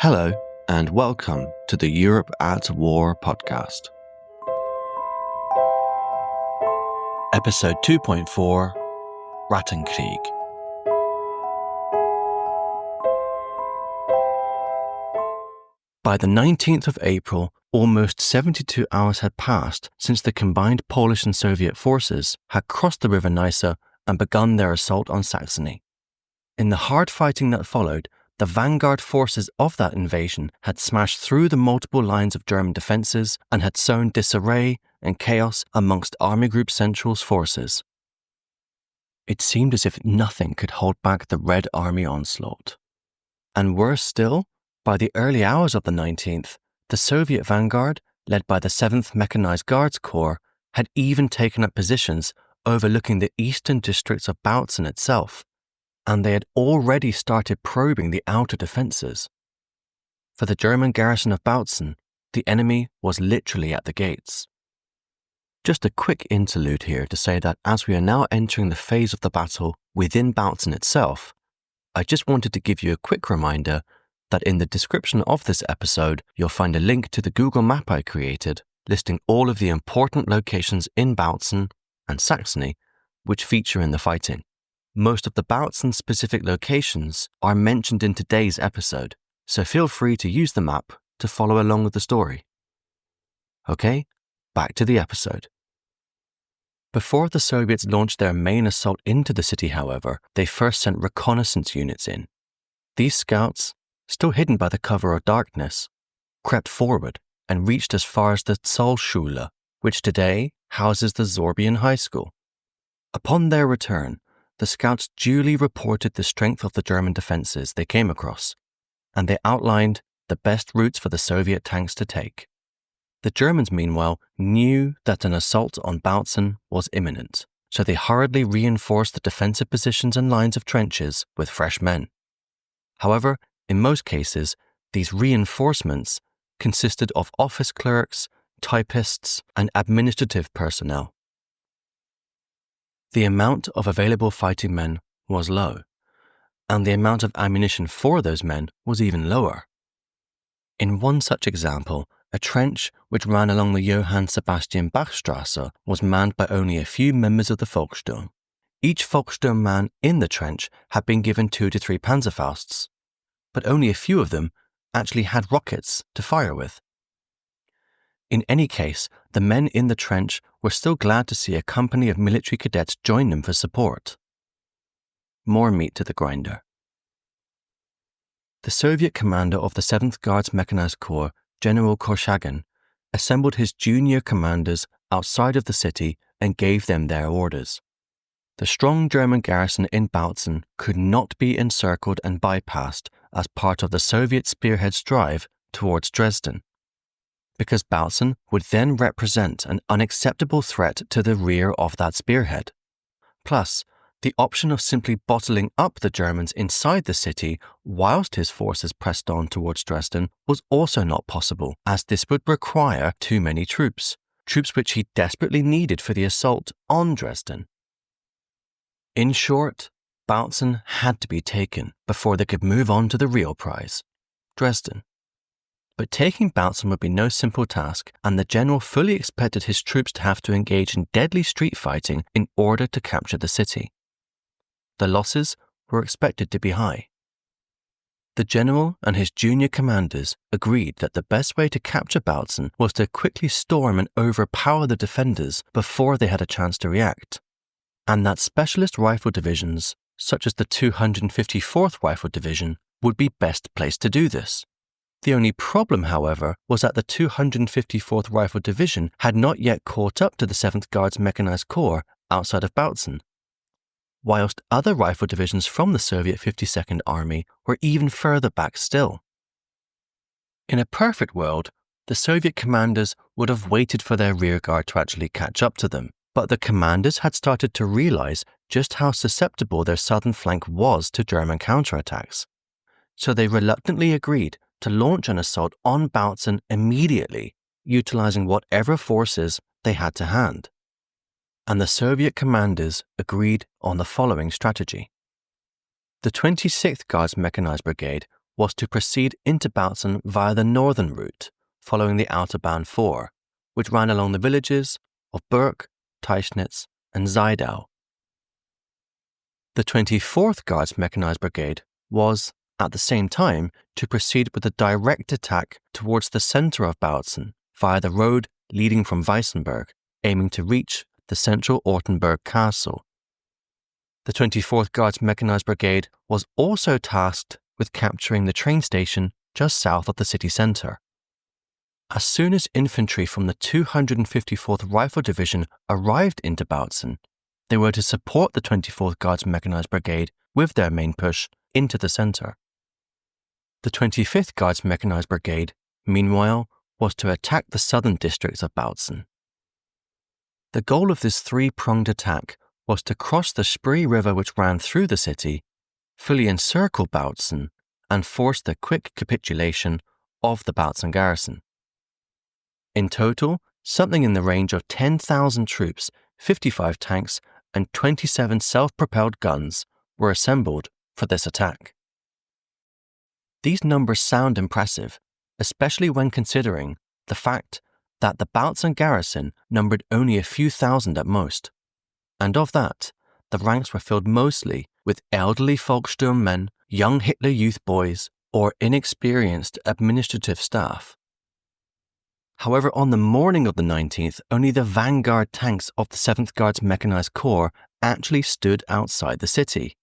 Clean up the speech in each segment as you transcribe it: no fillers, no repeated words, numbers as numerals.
Hello, and welcome to the Europe at War podcast. Episode 2.4, Rattenkrieg. By the 19th of April, almost 72 hours had passed since the combined Polish and Soviet forces had crossed the River Neisse and begun their assault on Saxony. In the hard fighting that followed, the vanguard forces of that invasion had smashed through the multiple lines of German defences and had sown disarray and chaos amongst Army Group Central's forces. It seemed as if nothing could hold back the Red Army onslaught. And worse still, by the early hours of the 19th, the Soviet vanguard, led by the 7th Mechanized Guards Corps, had even taken up positions overlooking the eastern districts of Bautzen itself, and they had already started probing the outer defences. For the German garrison of Bautzen, the enemy was literally at the gates. Just a quick interlude here to say that as we are now entering the phase of the battle within Bautzen itself, I just wanted to give you a quick reminder that in the description of this episode, you'll find a link to the Google map I created listing all of the important locations in Bautzen and Saxony which feature in the fighting. Most of the Bautzen-specific locations are mentioned in today's episode, so feel free to use the map to follow along with the story. Okay, back to the episode. Before the Soviets launched their main assault into the city, however, they first sent reconnaissance units in. These scouts, still hidden by the cover of darkness, crept forward and reached as far as the Zollschule, which today houses the Sorbian High School. Upon their return, the scouts duly reported the strength of the German defences they came across, and they outlined the best routes for the Soviet tanks to take. The Germans, meanwhile, knew that an assault on Bautzen was imminent, so they hurriedly reinforced the defensive positions and lines of trenches with fresh men. However, in most cases, these reinforcements consisted of office clerks, typists, and administrative personnel. The amount of available fighting men was low, and the amount of ammunition for those men was even lower. In one such example, a trench which ran along the Johann Sebastian Bach Strasse was manned by only a few members of the Volkssturm. Each Volkssturm man in the trench had been given 2 to 3 Panzerfausts, but only a few of them actually had rockets to fire with. In any case, the men in the trench were still glad to see a company of military cadets join them for support. More meat to the grinder. The Soviet commander of the 7th Guards Mechanized Corps, General Korchagin, assembled his junior commanders outside of the city and gave them their orders. The strong German garrison in Bautzen could not be encircled and bypassed as part of the Soviet spearhead's drive towards Dresden, because Bautzen would then represent an unacceptable threat to the rear of that spearhead. Plus, the option of simply bottling up the Germans inside the city whilst his forces pressed on towards Dresden was also not possible, as this would require too many troops which he desperately needed for the assault on Dresden. In short, Bautzen had to be taken before they could move on to the real prize, Dresden. But taking Bautzen would be no simple task, and the general fully expected his troops to have to engage in deadly street fighting in order to capture the city. The losses were expected to be high. The general and his junior commanders agreed that the best way to capture Bautzen was to quickly storm and overpower the defenders before they had a chance to react, and that specialist rifle divisions, such as the 254th Rifle Division, would be best placed to do this. The only problem, however, was that the 254th Rifle Division had not yet caught up to the 7th Guards Mechanized Corps outside of Bautzen, whilst other rifle divisions from the Soviet 52nd Army were even further back still. In a perfect world, the Soviet commanders would have waited for their rearguard to actually catch up to them, but the commanders had started to realize just how susceptible their southern flank was to German counterattacks, so they reluctantly agreed to launch an assault on Bautzen immediately, utilizing whatever forces they had to hand. And the Soviet commanders agreed on the following strategy. The 26th Guards Mechanized Brigade was to proceed into Bautzen via the northern route, following the Autobahn 4, which ran along the villages of Burg, Teichnitzsch, and Seidau. The 24th Guards Mechanized Brigade was, at the same time, to proceed with a direct attack towards the centre of Bautzen via the road leading from Weissenberg, aiming to reach the central Ortenburg Castle. The 24th Guards Mechanized Brigade was also tasked with capturing the train station just south of the city centre. As soon as infantry from the 254th Rifle Division arrived into Bautzen, they were to support the 24th Guards Mechanized Brigade with their main push into the centre. The 25th Guards Mechanized Brigade, meanwhile, was to attack the southern districts of Bautzen. The goal of this three-pronged attack was to cross the Spree River which ran through the city, fully encircle Bautzen, and force the quick capitulation of the Bautzen garrison. In total, something in the range of 10,000 troops, 55 tanks, and 27 self-propelled guns were assembled for this attack. These numbers sound impressive, especially when considering the fact that the Bautzen garrison numbered only a few thousand at most, and of that, the ranks were filled mostly with elderly Volkssturm men, young Hitler Youth boys, or inexperienced administrative staff. However, on the morning of the 19th, only the vanguard tanks of the 7th Guards Mechanized Corps actually stood outside the city.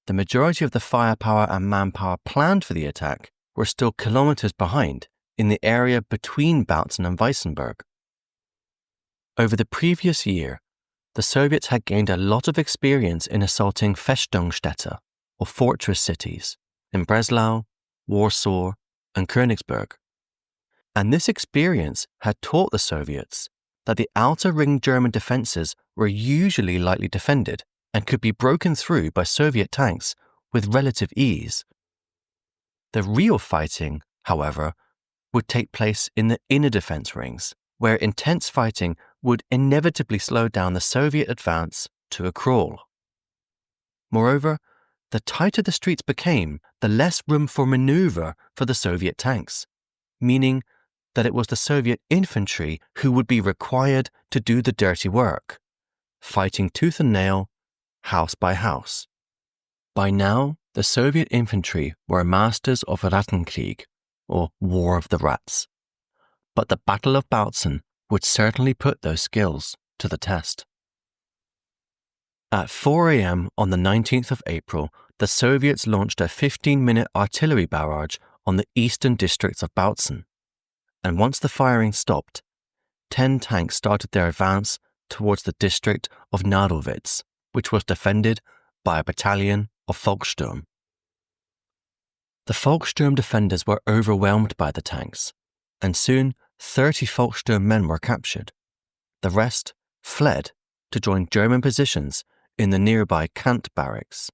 The majority of the firepower and manpower planned for the attack were still kilometers behind in the area between Bautzen and Weissenberg. Over the previous year, the Soviets had gained a lot of experience in assaulting Festungsstädte, or fortress cities, in Breslau, Warsaw, and Königsberg. And this experience had taught the Soviets that the outer ring German defences were usually lightly defended and could be broken through by Soviet tanks with relative ease. The real fighting, however, would take place in the inner defence rings, where intense fighting would inevitably slow down the Soviet advance to a crawl. Moreover, the tighter the streets became, the less room for manoeuvre for the Soviet tanks, meaning that it was the Soviet infantry who would be required to do the dirty work, fighting tooth and nail, house by house. By now, the Soviet infantry were masters of Rattenkrieg, or War of the Rats. But the Battle of Bautzen would certainly put those skills to the test. At 4 a.m. on the 19th of April, the Soviets launched a 15-minute artillery barrage on the eastern districts of Bautzen. And once the firing stopped, 10 tanks started their advance towards the district of Nadowitz, which was defended by a battalion of Volkssturm. The Volkssturm defenders were overwhelmed by the tanks, and soon 30 Volkssturm men were captured. The rest fled to join German positions in the nearby Kant barracks.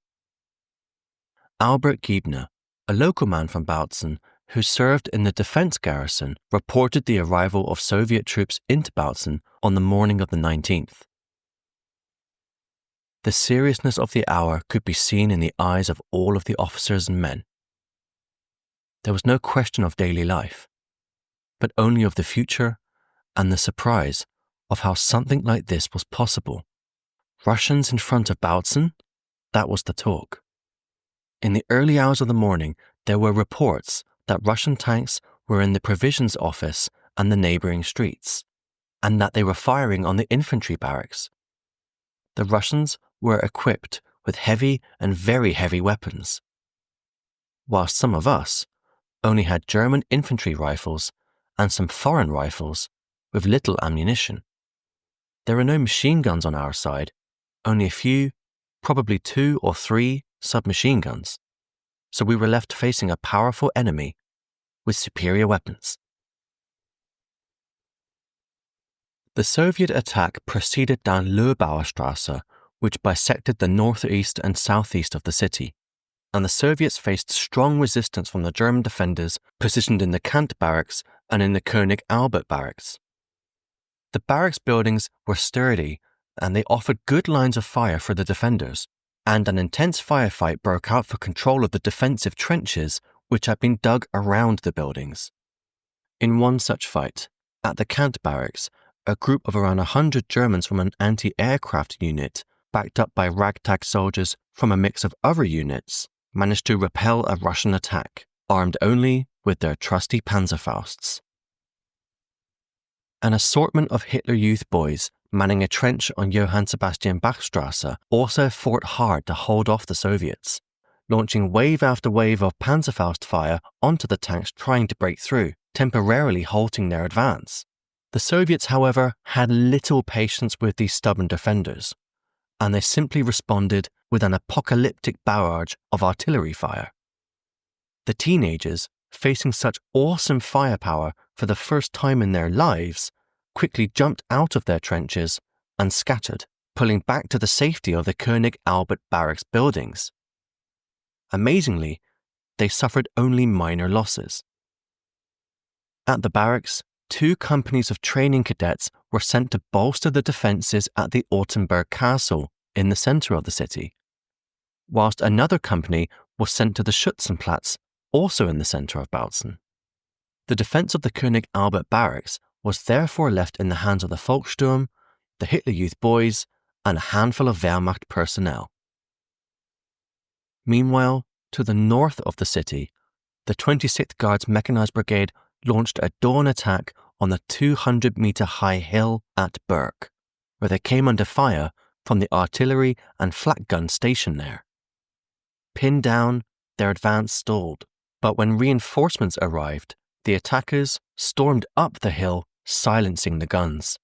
Albert Giebner, a local man from Bautzen who served in the defense garrison, reported the arrival of Soviet troops into Bautzen on the morning of the 19th. The seriousness of the hour could be seen in the eyes of all of the officers and men. There was no question of daily life, but only of the future and the surprise of how something like this was possible. Russians in front of Bautzen? That was the talk. In the early hours of the morning, there were reports that Russian tanks were in the provisions office and the neighbouring streets, and that they were firing on the infantry barracks. The Russians were equipped with heavy and very heavy weapons, whilst some of us only had German infantry rifles and some foreign rifles with little ammunition. There were no machine guns on our side, only a few, probably 2 or 3 submachine guns, so we were left facing a powerful enemy with superior weapons. The Soviet attack proceeded down Löbauerstrasse, which bisected the northeast and southeast of the city, and the Soviets faced strong resistance from the German defenders positioned in the Kant barracks and in the König Albert barracks. The barracks buildings were sturdy, and they offered good lines of fire for the defenders, and an intense firefight broke out for control of the defensive trenches which had been dug around the buildings. In one such fight, at the Kant barracks, a group of around 100 Germans from an anti-aircraft unit, backed up by ragtag soldiers from a mix of other units, managed to repel a Russian attack, armed only with their trusty Panzerfausts. An assortment of Hitler Youth boys manning a trench on Johann Sebastian Bachstrasse also fought hard to hold off the Soviets, launching wave after wave of Panzerfaust fire onto the tanks trying to break through, temporarily halting their advance. The Soviets, however, had little patience with these stubborn defenders, and they simply responded with an apocalyptic barrage of artillery fire. The teenagers, facing such awesome firepower for the first time in their lives, quickly jumped out of their trenches and scattered, pulling back to the safety of the König Albert barracks buildings. Amazingly, they suffered only minor losses. At the barracks, 2 companies of training cadets were sent to bolster the defences at the Ortenburg Castle in the centre of the city, whilst another company was sent to the Schützenplatz, also in the centre of Bautzen. The defence of the König Albert barracks was therefore left in the hands of the Volkssturm, the Hitler Youth boys, and a handful of Wehrmacht personnel. Meanwhile, to the north of the city, the 26th Guards Mechanised Brigade launched a dawn attack on the 200-metre-high hill at Berg, where they came under fire from the artillery and flak gun stationed there. Pinned down, their advance stalled, but when reinforcements arrived, the attackers stormed up the hill, silencing the guns.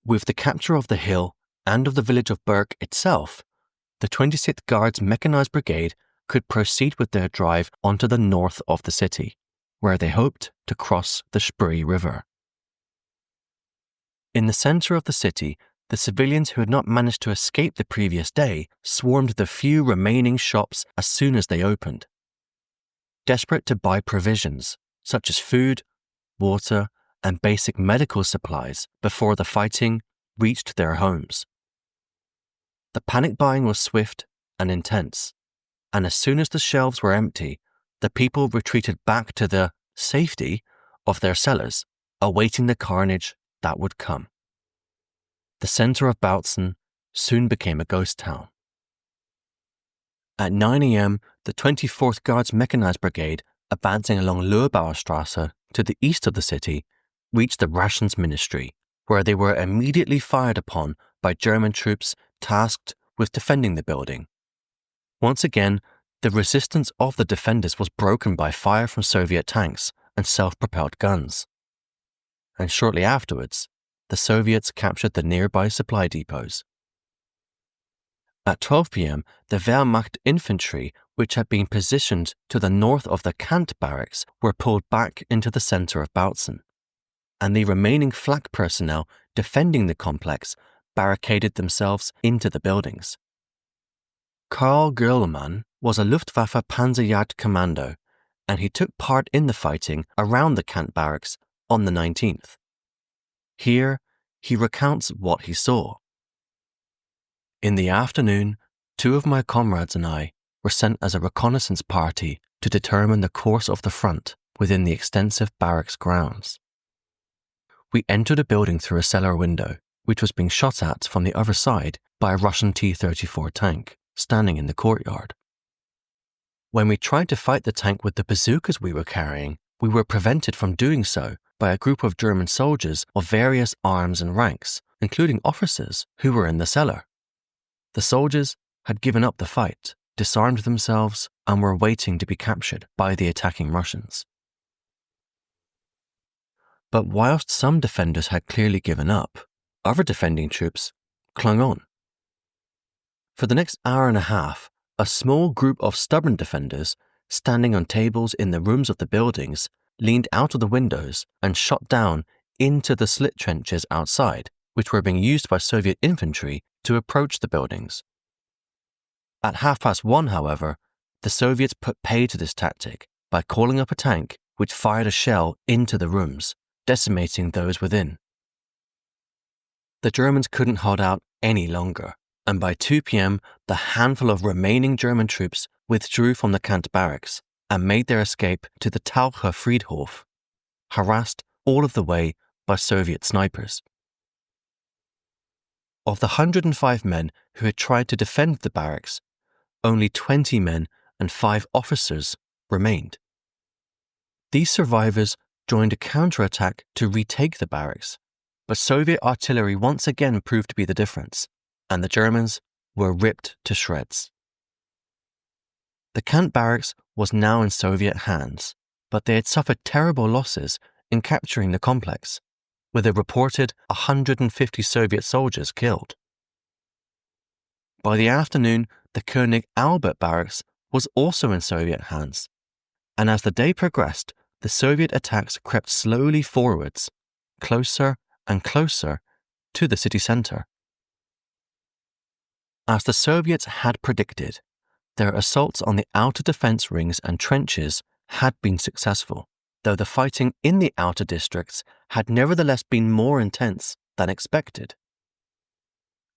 With the capture of the hill and of the village of Berg itself, the 26th Guards Mechanised Brigade could proceed with their drive onto the north of the city, where they hoped to cross the Spree River. In the centre of the city, the civilians who had not managed to escape the previous day swarmed the few remaining shops as soon as they opened. Desperate to buy provisions, such as food, water, and basic medical supplies before the fighting reached their homes. The panic buying was swift and intense, and as soon as the shelves were empty, the people retreated back to the safety of their cellars, awaiting the carnage that would come. The centre of Bautzen soon became a ghost town. At 9 a.m., the 24th Guards Mechanised Brigade, advancing along Löbauer Strasse to the east of the city, reached the Rations Ministry, where they were immediately fired upon by German troops tasked with defending the building. Once again, the resistance of the defenders was broken by fire from Soviet tanks and self-propelled guns. And shortly afterwards, the Soviets captured the nearby supply depots. At 12 p.m., the Wehrmacht infantry, which had been positioned to the north of the Kant barracks, were pulled back into the centre of Bautzen, and the remaining flak personnel defending the complex barricaded themselves into the buildings. Karl Görlemann was a Luftwaffe Panzerjagd commando, and he took part in the fighting around the Kant barracks on the 19th. Here, he recounts what he saw. In the afternoon, 2 of my comrades and I were sent as a reconnaissance party to determine the course of the front within the extensive barracks grounds. We entered a building through a cellar window, which was being shot at from the other side by a Russian T-34 tank standing in the courtyard. When we tried to fight the tank with the bazookas we were carrying, we were prevented from doing so by a group of German soldiers of various arms and ranks, including officers who were in the cellar. The soldiers had given up the fight, disarmed themselves, and were waiting to be captured by the attacking Russians. But whilst some defenders had clearly given up, other defending troops clung on. For the next hour and a half, a small group of stubborn defenders, standing on tables in the rooms of the buildings, leaned out of the windows and shot down into the slit trenches outside, which were being used by Soviet infantry to approach the buildings. At 1:30, however, the Soviets put pay to this tactic by calling up a tank which fired a shell into the rooms, decimating those within. The Germans couldn't hold out any longer, and by 2 p.m. the handful of remaining German troops withdrew from the Kant barracks and made their escape to the Taucher Friedhof, harassed all of the way by Soviet snipers. Of the 105 men who had tried to defend the barracks, only 20 men and 5 officers remained. These survivors joined a counterattack to retake the barracks, but Soviet artillery once again proved to be the difference, and the Germans were ripped to shreds. The Kant barracks was now in Soviet hands, but they had suffered terrible losses in capturing the complex, with a reported 150 Soviet soldiers killed. By the afternoon, the König Albert barracks was also in Soviet hands, and as the day progressed, the Soviet attacks crept slowly forwards, closer and closer to the city centre. As the Soviets had predicted, their assaults on the outer defence rings and trenches had been successful, though the fighting in the outer districts had nevertheless been more intense than expected.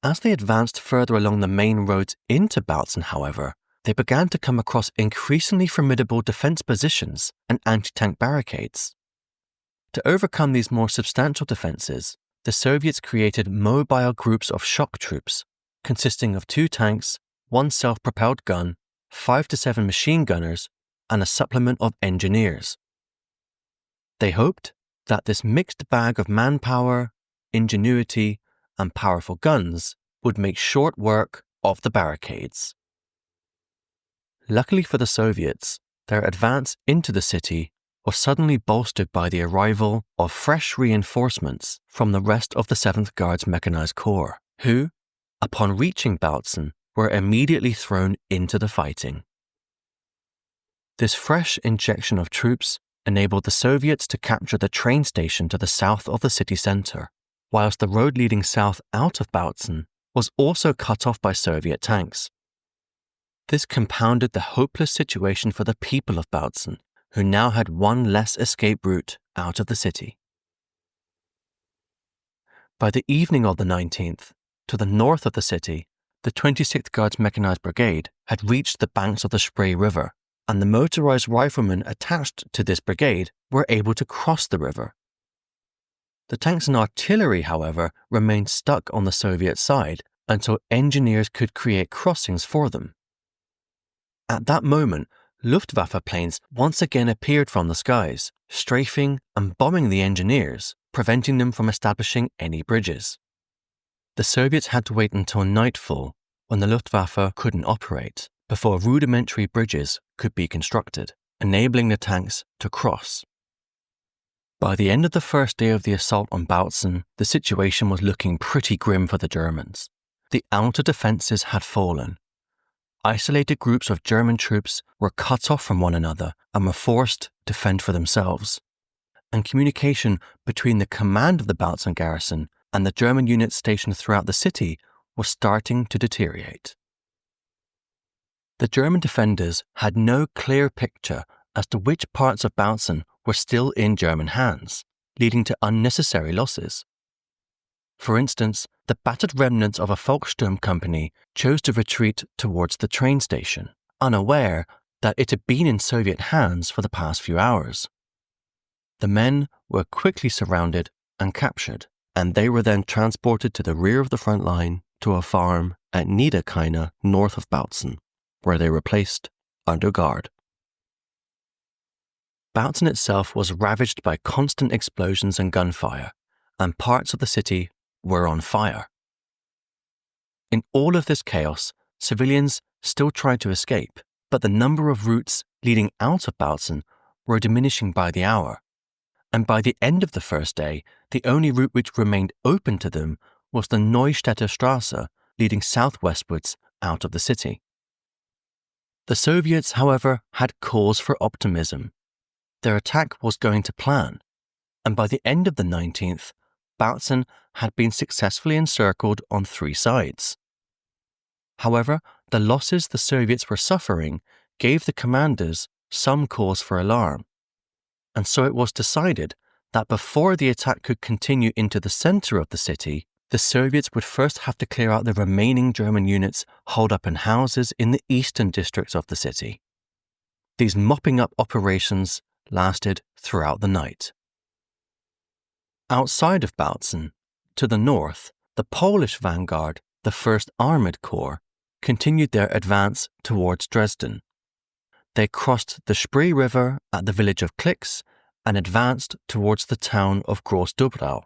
As they advanced further along the main roads into Bautzen, however, they began to come across increasingly formidable defence positions and anti-tank barricades. To overcome these more substantial defences, the Soviets created mobile groups of shock troops, consisting of 2 tanks, 1 self-propelled gun, 5 to 7 machine gunners, and a supplement of engineers. They hoped that this mixed bag of manpower, ingenuity, and powerful guns would make short work of the barricades. Luckily for the Soviets, their advance into the city was suddenly bolstered by the arrival of fresh reinforcements from the rest of the 7th Guards Mechanized Corps, who, upon reaching Bautzen, were immediately thrown into the fighting. This fresh injection of troops enabled the Soviets to capture the train station to the south of the city centre, whilst the road leading south out of Bautzen was also cut off by Soviet tanks. This compounded the hopeless situation for the people of Bautzen, who now had one less escape route out of the city. By the evening of the 19th, to the north of the city, the 26th Guards Mechanized Brigade had reached the banks of the Spree River, and the motorized riflemen attached to this brigade were able to cross the river. The tanks and artillery, however, remained stuck on the Soviet side until engineers could create crossings for them. At that moment, Luftwaffe planes once again appeared from the skies, strafing and bombing the engineers, preventing them from establishing any bridges. The Soviets had to wait until nightfall, when the Luftwaffe couldn't operate, before rudimentary bridges could be constructed, enabling the tanks to cross. By the end of the first day of the assault on Bautzen, the situation was looking pretty grim for the Germans. The outer defences had fallen. Isolated groups of German troops were cut off from one another and were forced to fend for themselves. And communication between the command of the Bautzen garrison and the German units stationed throughout the city was starting to deteriorate. The German defenders had no clear picture as to which parts of Bautzen were still in German hands, leading to unnecessary losses. For instance, the battered remnants of a Volkssturm company chose to retreat towards the train station, unaware that it had been in Soviet hands for the past few hours. The men were quickly surrounded and captured, and they were then transported to the rear of the front line to a farm at Niederkaine, north of Bautzen, where they were placed under guard. Bautzen itself was ravaged by constant explosions and gunfire, and parts of the city were on fire. In all of this chaos, civilians still tried to escape, but the number of routes leading out of Bautzen were diminishing by the hour, and by the end of the first day, the only route which remained open to them was the Neustädter Straße leading southwestwards out of the city. The Soviets, however, had cause for optimism. Their attack was going to plan, and by the end of the 19th, Bautzen had been successfully encircled on 3 sides. However, the losses the Soviets were suffering gave the commanders some cause for alarm, and so it was decided that before the attack could continue into the center of the city, the Soviets would first have to clear out the remaining German units holed up in houses in the eastern districts of the city. These mopping up operations lasted throughout the night. Outside of Bautzen, to the north, the Polish vanguard, the 1st Armoured Corps, continued their advance towards Dresden. They crossed the Spree River at the village of Klix and advanced towards the town of Groß-Dubrau.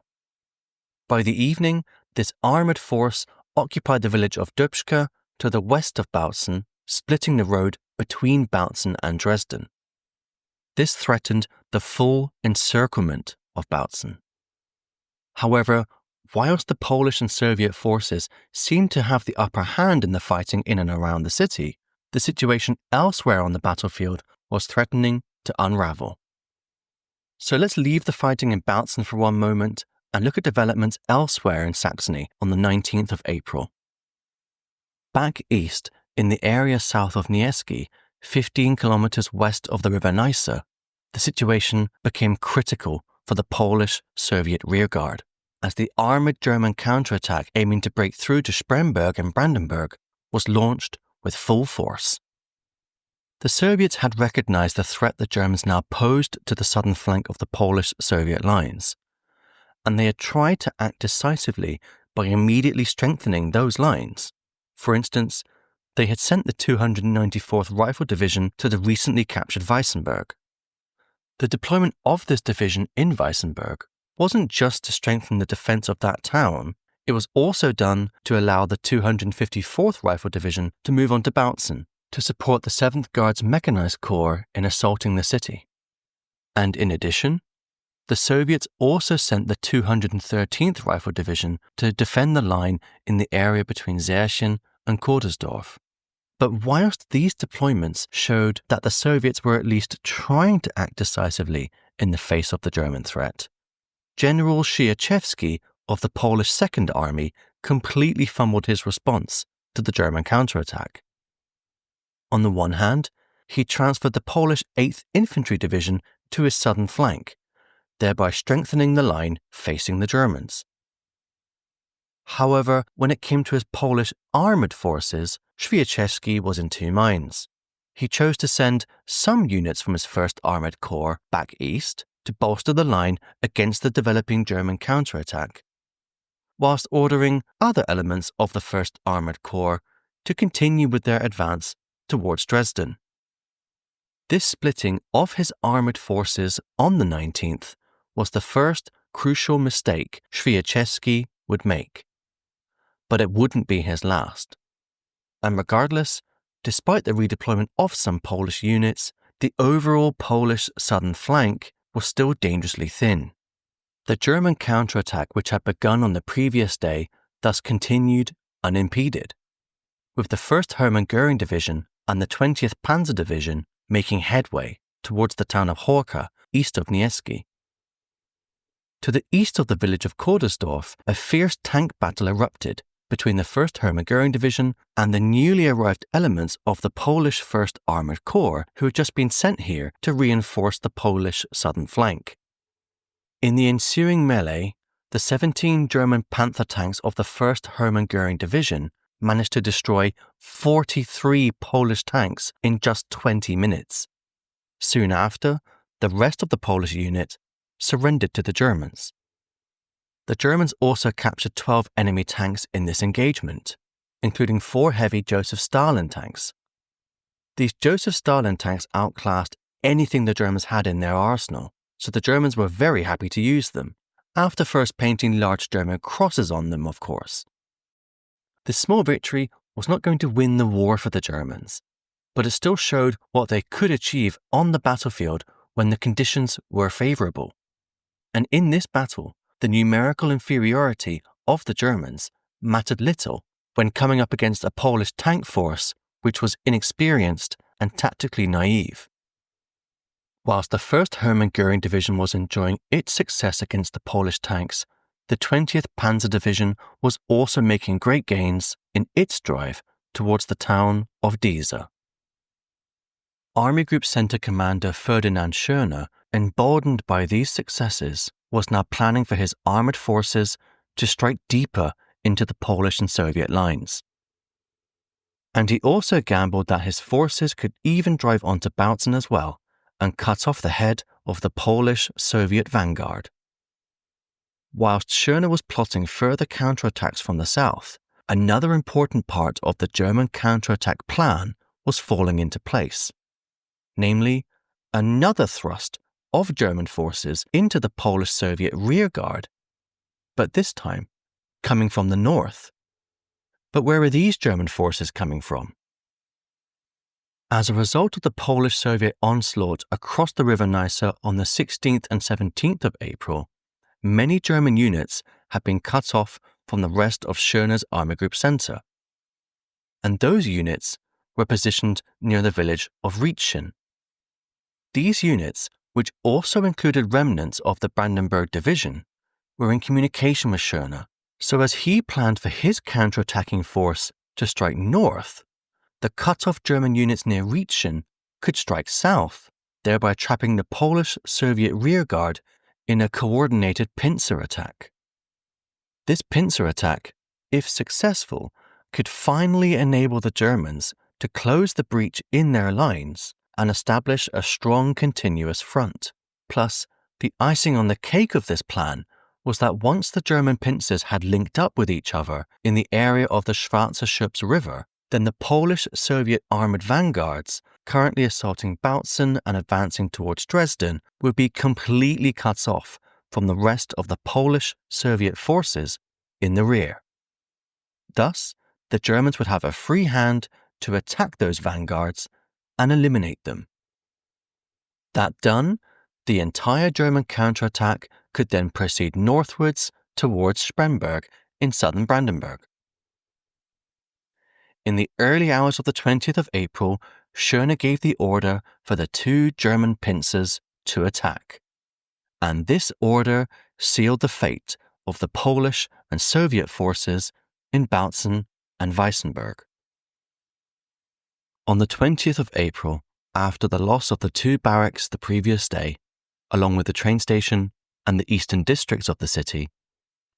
By the evening, this armoured force occupied the village of Dubschke to the west of Bautzen, splitting the road between Bautzen and Dresden. This threatened the full encirclement of Bautzen. However, whilst the Polish and Soviet forces seemed to have the upper hand in the fighting in and around the city, the situation elsewhere on the battlefield was threatening to unravel. So let's leave the fighting in Bautzen for one moment and look at developments elsewhere in Saxony on the 19th of April. Back east, in the area south of Niesky, 15 kilometers west of the River Neisse, the situation became critical for the Polish-Soviet rearguard, as the armoured German counterattack aiming to break through to Spremberg and Brandenburg was launched with full force. The Soviets had recognized the threat the Germans now posed to the southern flank of the Polish-Soviet lines, and they had tried to act decisively by immediately strengthening those lines. For instance, they had sent the 294th Rifle Division to the recently captured Weissenberg. The deployment of this division in Weissenberg wasn't just to strengthen the defense of that town, it was also done to allow the 254th Rifle Division to move on to Bautzen to support the 7th Guards Mechanized Corps in assaulting the city. And in addition, the Soviets also sent the 213th Rifle Division to defend the line in the area between Zeerchen and Kordersdorf. But whilst these deployments showed that the Soviets were at least trying to act decisively in the face of the German threat, General Szyszewski of the Polish Second Army completely fumbled his response to the German counterattack. On the one hand, he transferred the Polish 8th Infantry Division to his southern flank, thereby strengthening the line facing the Germans. However, when it came to his Polish armoured forces, Szyszewski was in two minds. He chose to send some units from his 1st Armoured Corps back east to bolster the line against the developing German counterattack, whilst ordering other elements of the 1st Armoured Corps to continue with their advance towards Dresden. This splitting of his armoured forces on the 19th was the first crucial mistake Szyszewski would make. But it wouldn't be his last. And regardless, despite the redeployment of some Polish units, the overall Polish southern flank was still dangerously thin. The German counterattack, which had begun on the previous day, thus continued unimpeded, with the 1st Hermann Göring Division and the 20th Panzer Division making headway towards the town of Horka, east of Niesky. To the east of the village of Kordersdorf, a fierce tank battle erupted between the 1st Hermann Göring Division and the newly arrived elements of the Polish 1st Armoured Corps who had just been sent here to reinforce the Polish southern flank. In the ensuing melee, the 17 German Panther tanks of the 1st Hermann Göring Division managed to destroy 43 Polish tanks in just 20 minutes. Soon after, the rest of the Polish unit surrendered to the Germans. The Germans also captured 12 enemy tanks in this engagement, including 4 heavy Joseph Stalin tanks. These Joseph Stalin tanks outclassed anything the Germans had in their arsenal, so the Germans were very happy to use them, after first painting large German crosses on them, of course. This small victory was not going to win the war for the Germans, but it still showed what they could achieve on the battlefield when the conditions were favourable. And in this battle, the numerical inferiority of the Germans mattered little when coming up against a Polish tank force which was inexperienced and tactically naive. Whilst the 1st Hermann Göring Division was enjoying its success against the Polish tanks, the 20th Panzer Division was also making great gains in its drive towards the town of Dieze. Army Group Center Commander Ferdinand Schörner, emboldened by these successes, was now planning for his armoured forces to strike deeper into the Polish and Soviet lines. And he also gambled that his forces could even drive onto Bautzen as well and cut off the head of the Polish-Soviet vanguard. Whilst Schörner was plotting further counterattacks from the south, another important part of the German counterattack plan was falling into place, namely, another thrust of German forces into the Polish-Soviet rearguard, but this time coming from the north. But where are these German forces coming from? As a result of the Polish-Soviet onslaught across the River Neisse on the 16th and 17th of April, many German units had been cut off from the rest of Schörner's Army Group Center, and those units were positioned near the village of Rietschen. These units, which also included remnants of the Brandenburg Division, were in communication with Schörner, so as he planned for his counterattacking force to strike north, the cut-off German units near Rietschen could strike south, thereby trapping the Polish-Soviet rearguard in a coordinated pincer attack. This pincer attack, if successful, could finally enable the Germans to close the breach in their lines and establish a strong continuous front. Plus, the icing on the cake of this plan was that once the German pincers had linked up with each other in the area of the Schwarze Schöps River, then the Polish-Soviet armoured vanguards currently assaulting Bautzen and advancing towards Dresden would be completely cut off from the rest of the Polish-Soviet forces in the rear. Thus, the Germans would have a free hand to attack those vanguards and eliminate them. That done, the entire German counterattack could then proceed northwards towards Spremberg in southern Brandenburg. In the early hours of the 20th of April, Schörner gave the order for the two German pincers to attack, and this order sealed the fate of the Polish and Soviet forces in Bautzen and Weissenberg. On the 20th of April, after the loss of the two barracks the previous day, along with the train station and the eastern districts of the city,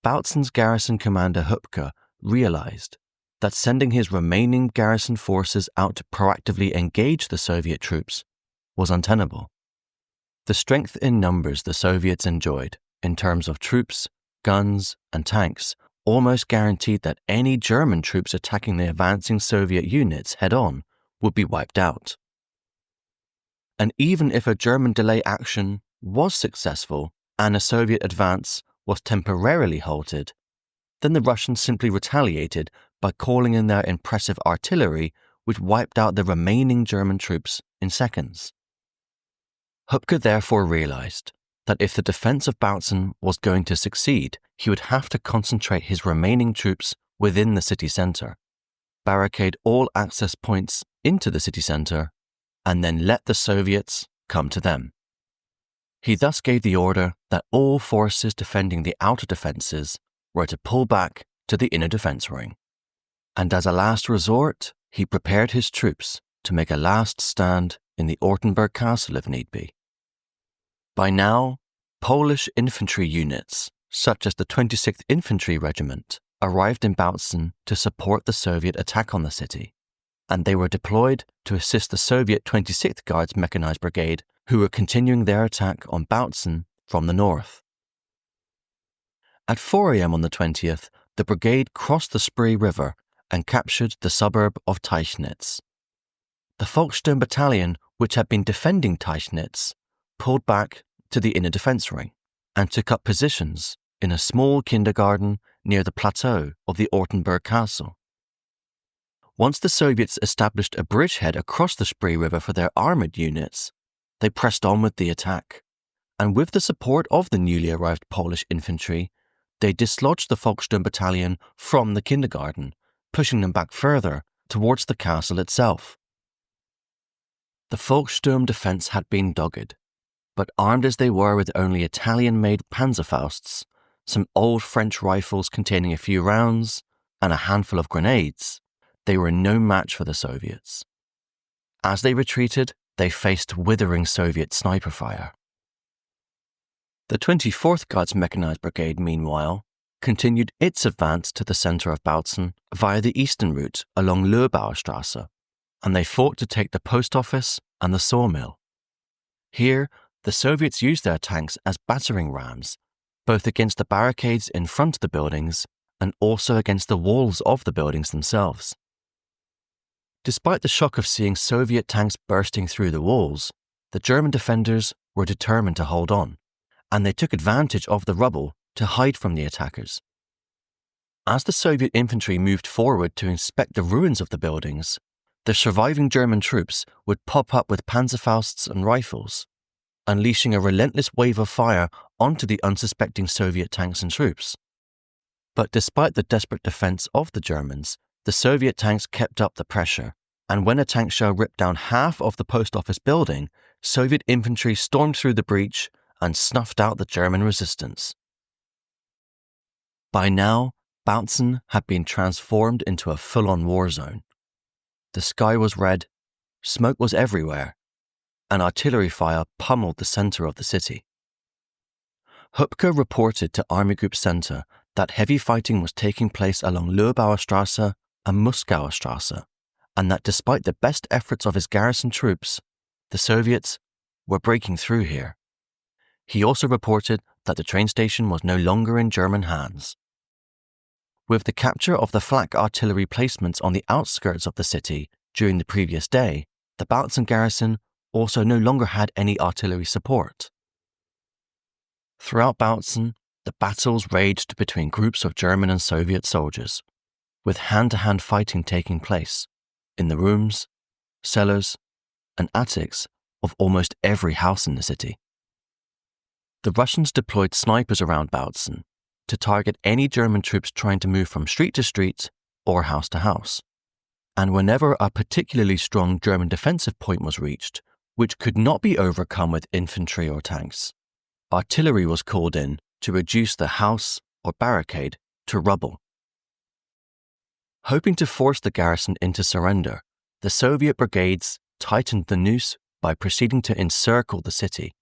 Bautzen's garrison commander Hübke realized that sending his remaining garrison forces out to proactively engage the Soviet troops was untenable. The strength in numbers the Soviets enjoyed, in terms of troops, guns, and tanks, almost guaranteed that any German troops attacking the advancing Soviet units head-on would be wiped out. And even if a German delay action was successful and a Soviet advance was temporarily halted, then the Russians simply retaliated by calling in their impressive artillery, which wiped out the remaining German troops in seconds. Hübke therefore realized that if the defense of Bautzen was going to succeed, he would have to concentrate his remaining troops within the city center, barricade all access points into the city center, and then let the Soviets come to them. He thus gave the order that all forces defending the outer defenses were to pull back to the inner defense ring. And as a last resort, he prepared his troops to make a last stand in the Ortenburg Castle if need be. By now, Polish infantry units, such as the 26th Infantry Regiment, arrived in Bautzen to support the Soviet attack on the city, and they were deployed to assist the Soviet 26th Guards Mechanized Brigade, who were continuing their attack on Bautzen from the north. At 4 a.m. on the 20th, the brigade crossed the Spree River and captured the suburb of Teichnitz. The Volkssturm Battalion, which had been defending Teichnitz, pulled back to the inner defense ring and took up positions in a small kindergarten near the plateau of the Ortenburg Castle. Once the Soviets established a bridgehead across the Spree River for their armoured units, they pressed on with the attack, and with the support of the newly arrived Polish infantry, they dislodged the Volkssturm Battalion from the kindergarten, pushing them back further towards the castle itself. The Volkssturm defence had been dogged, but armed as they were with only Italian-made Panzerfausts, some old French rifles containing a few rounds, and a handful of grenades, they were no match for the Soviets. As they retreated, they faced withering Soviet sniper fire. The 24th Guards Mechanized Brigade, meanwhile, continued its advance to the center of Bautzen via the eastern route along Löbauer Straße, and they fought to take the post office and the sawmill. Here, the Soviets used their tanks as battering rams, both against the barricades in front of the buildings and also against the walls of the buildings themselves. Despite the shock of seeing Soviet tanks bursting through the walls, the German defenders were determined to hold on, and they took advantage of the rubble to hide from the attackers. As the Soviet infantry moved forward to inspect the ruins of the buildings, the surviving German troops would pop up with Panzerfausts and rifles, unleashing a relentless wave of fire onto the unsuspecting Soviet tanks and troops. But despite the desperate defense of the Germans, the Soviet tanks kept up the pressure, and when a tank shell ripped down half of the post office building, Soviet infantry stormed through the breach and snuffed out the German resistance. By now, Bautzen had been transformed into a full-on war zone. The sky was red, smoke was everywhere, and artillery fire pummeled the center of the city. Höpke reported to Army Group Center that heavy fighting was taking place along Löbauer Straße and Muskauer Straße, and that despite the best efforts of his garrison troops, the Soviets were breaking through here. He also reported that the train station was no longer in German hands. With the capture of the flak artillery placements on the outskirts of the city during the previous day, the Bautzen garrison also no longer had any artillery support. Throughout Bautzen, the battles raged between groups of German and Soviet soldiers, with hand-to-hand fighting taking place in the rooms, cellars, and attics of almost every house in the city. The Russians deployed snipers around Bautzen to target any German troops trying to move from street to street or house to house. And whenever a particularly strong German defensive point was reached, which could not be overcome with infantry or tanks, artillery was called in to reduce the house or barricade to rubble. Hoping to force the garrison into surrender, the Soviet brigades tightened the noose by proceeding to encircle the city,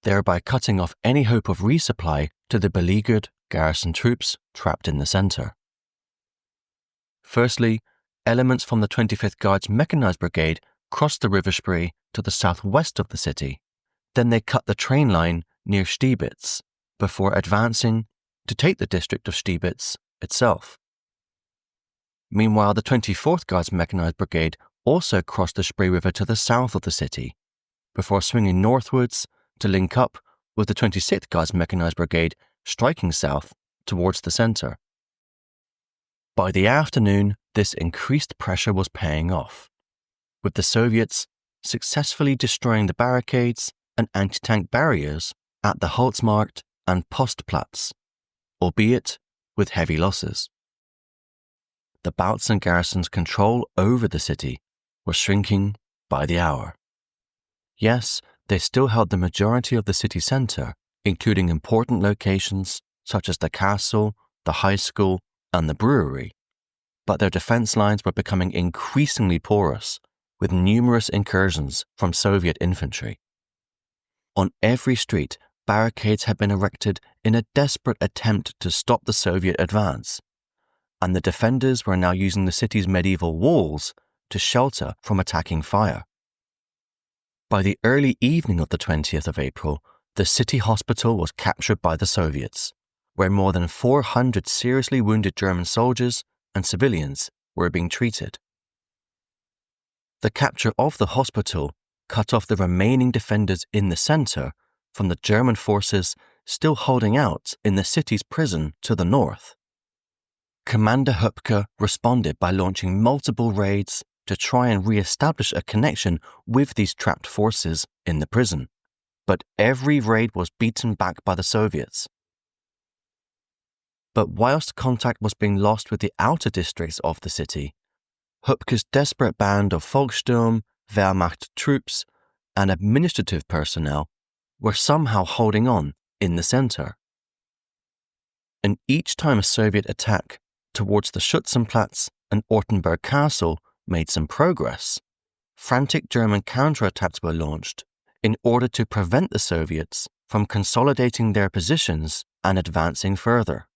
thereby cutting off any hope of resupply to the beleaguered garrison troops trapped in the center. Firstly, elements from the 25th Guards Mechanized Brigade crossed the River Spree to the southwest of the city. Then they cut the train line near Stibitz before advancing to take the district of Stibitz itself. Meanwhile, the 24th Guards Mechanized Brigade also crossed the Spree River to the south of the city, before swinging northwards to link up with the 26th Guards Mechanized Brigade striking south towards the center. By the afternoon, this increased pressure was paying off, with the Soviets successfully destroying the barricades and anti-tank barriers at the Holzmarkt and Postplatz, albeit with heavy losses. The Bautzen garrison's control over the city was shrinking by the hour. Yes, they still held the majority of the city center, including important locations such as the castle, the high school, and the brewery, but their defense lines were becoming increasingly porous, with numerous incursions from Soviet infantry. On every street, barricades had been erected in a desperate attempt to stop the Soviet advance, and the defenders were now using the city's medieval walls to shelter from attacking fire. By the early evening of the 20th of April, the city hospital was captured by the Soviets, where more than 400 seriously wounded German soldiers and civilians were being treated. The capture of the hospital cut off the remaining defenders in the center from the German forces still holding out in the city's prison to the north. Commander Höpke responded by launching multiple raids to try and re-establish a connection with these trapped forces in the prison, but every raid was beaten back by the Soviets. But whilst contact was being lost with the outer districts of the city, Höpke's desperate band of Volkssturm, Wehrmacht troops, and administrative personnel were somehow holding on in the center. And each time a Soviet attack towards the Schützenplatz and Ortenburg Castle made some progress, frantic German counterattacks were launched in order to prevent the Soviets from consolidating their positions and advancing further.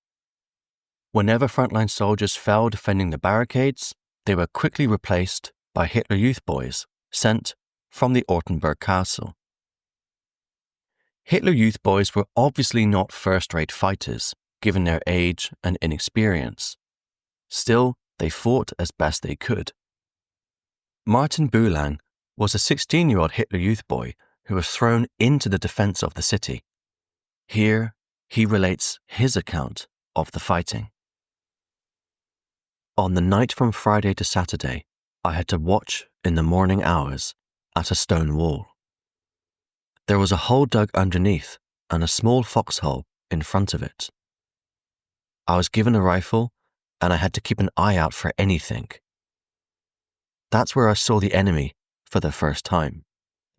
Whenever frontline soldiers fell defending the barricades, they were quickly replaced by Hitler Youth boys sent from the Ortenburg Castle. Hitler Youth boys were obviously not first-rate fighters, given their age and inexperience. Still, they fought as best they could. Martin Bühlang was a 16-year-old Hitler Youth boy who was thrown into the defense of the city. Here, he relates his account of the fighting. On the night from Friday to Saturday, I had to watch in the morning hours at a stone wall. There was a hole dug underneath and a small foxhole in front of it. I was given a rifle and I had to keep an eye out for anything. That's where I saw the enemy for the first time.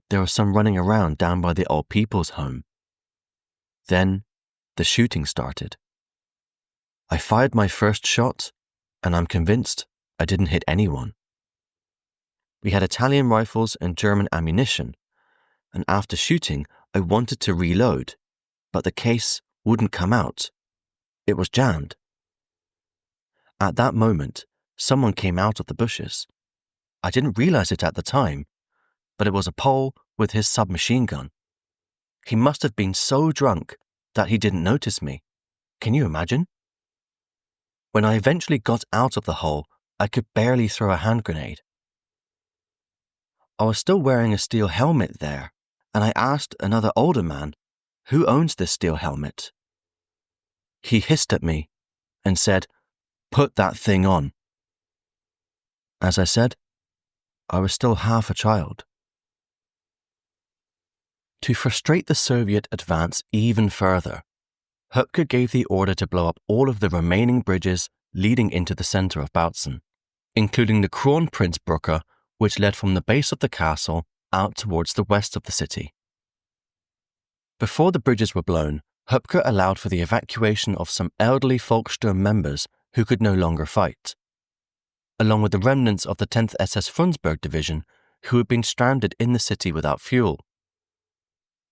There was some running around down by the old people's home. Then the shooting started. I fired my first shot and I'm convinced I didn't hit anyone. We had Italian rifles and German ammunition, and after shooting, I wanted to reload, but the case wouldn't come out. It was jammed. At that moment, someone came out of the bushes. I didn't realize it at the time, but it was a Pole with his submachine gun. He must have been so drunk that he didn't notice me. Can you imagine? When I eventually got out of the hole, I could barely throw a hand grenade. I was still wearing a steel helmet there, and I asked another older man, "Who owns this steel helmet?" He hissed at me and said, "Put that thing on." As I said, I was still half a child. To frustrate the Soviet advance even further, Höpke gave the order to blow up all of the remaining bridges leading into the center of Bautzen, including the Kronprinzbrücke, which led from the base of the castle out towards the west of the city. Before the bridges were blown, Höpke allowed for the evacuation of some elderly Volkssturm members who could no longer fight, along with the remnants of the 10th SS Frundsberg Division who had been stranded in the city without fuel.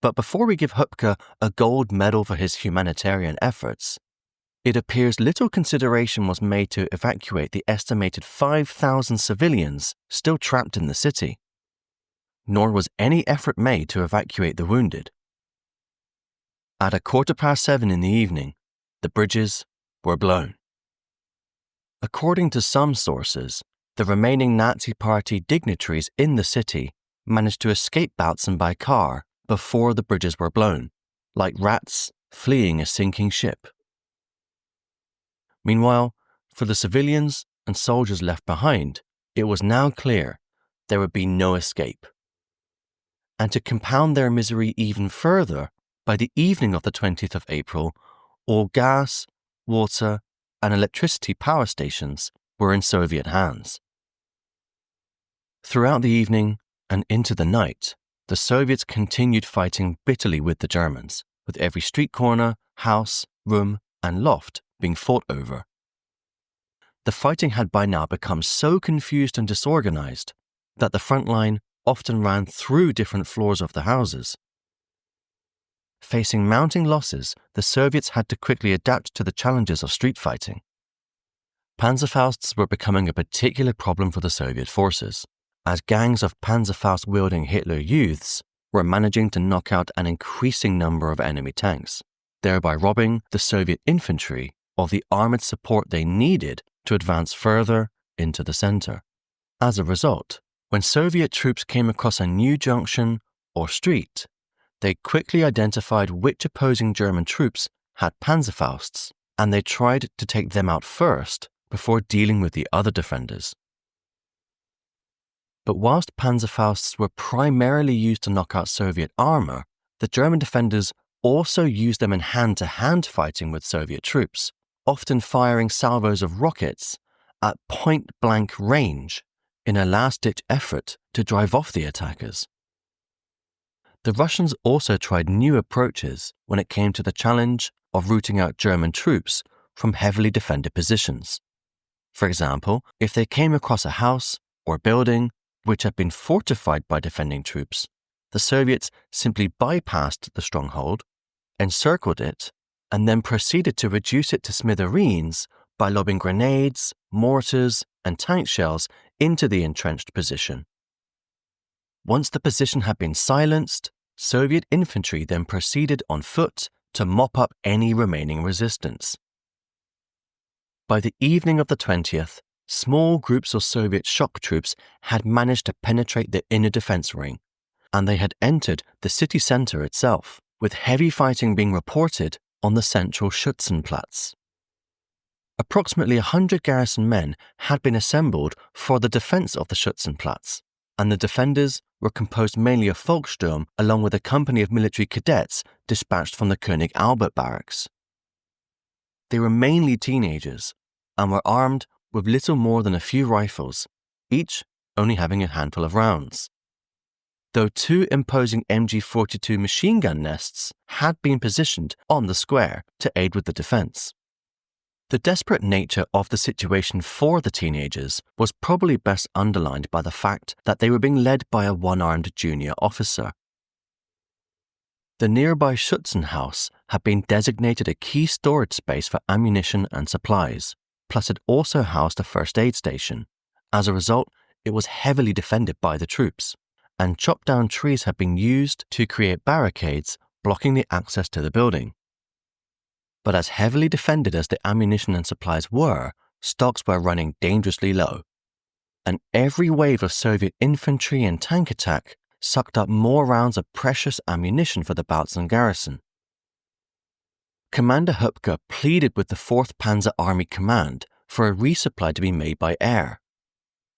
But before we give Höpke a gold medal for his humanitarian efforts, it appears little consideration was made to evacuate the estimated 5,000 civilians still trapped in the city, nor was any effort made to evacuate the wounded. At 7:15 in the evening, the bridges were blown. According to some sources, the remaining Nazi Party dignitaries in the city managed to escape Bautzen by car before the bridges were blown, like rats fleeing a sinking ship. Meanwhile, for the civilians and soldiers left behind, it was now clear there would be no escape. And to compound their misery even further, by the evening of the 20th of April, all gas, water, and electricity power stations were in Soviet hands. Throughout the evening and into the night, the Soviets continued fighting bitterly with the Germans, with every street corner, house, room, and loft being fought over. The fighting had by now become so confused and disorganized that the front line often ran through different floors of the houses. Facing mounting losses, the Soviets had to quickly adapt to the challenges of street fighting. Panzerfausts were becoming a particular problem for the Soviet forces, as gangs of Panzerfaust-wielding Hitler Youths were managing to knock out an increasing number of enemy tanks, thereby robbing the Soviet infantry of the armored support they needed to advance further into the center. As a result, when Soviet troops came across a new junction or street, they quickly identified which opposing German troops had Panzerfausts, and they tried to take them out first before dealing with the other defenders. But whilst Panzerfausts were primarily used to knock out Soviet armor, the German defenders also used them in hand-to-hand fighting with Soviet troops, often firing salvos of rockets at point-blank range in a last-ditch effort to drive off the attackers. The Russians also tried new approaches when it came to the challenge of rooting out German troops from heavily defended positions. For example, if they came across a house or building which had been fortified by defending troops, the Soviets simply bypassed the stronghold, encircled it, and then proceeded to reduce it to smithereens by lobbing grenades, mortars, and tank shells into the entrenched position. Once the position had been silenced, Soviet infantry then proceeded on foot to mop up any remaining resistance. By the evening of the 20th, small groups of Soviet shock troops had managed to penetrate the inner defense ring, and they had entered the city center itself, with heavy fighting being reported on the central Schützenplatz. Approximately 100 garrison men had been assembled for the defense of the Schützenplatz, and the defenders were composed mainly of Volkssturm along with a company of military cadets dispatched from the König Albert barracks. They were mainly teenagers and were armed with little more than a few rifles, each only having a handful of rounds. Though 2 imposing MG-42 machine gun nests had been positioned on the square to aid with the defense. The desperate nature of the situation for the teenagers was probably best underlined by the fact that they were being led by a one-armed junior officer. The nearby Schützenhaus had been designated a key storage space for ammunition and supplies, plus it also housed a first aid station. As a result, it was heavily defended by the troops, and chopped-down trees had been used to create barricades blocking the access to the building. But as heavily defended as the ammunition and supplies were, stocks were running dangerously low, and every wave of Soviet infantry and tank attack sucked up more rounds of precious ammunition for the Bautzen garrison. Commander Höpke pleaded with the 4th Panzer Army Command for a resupply to be made by air,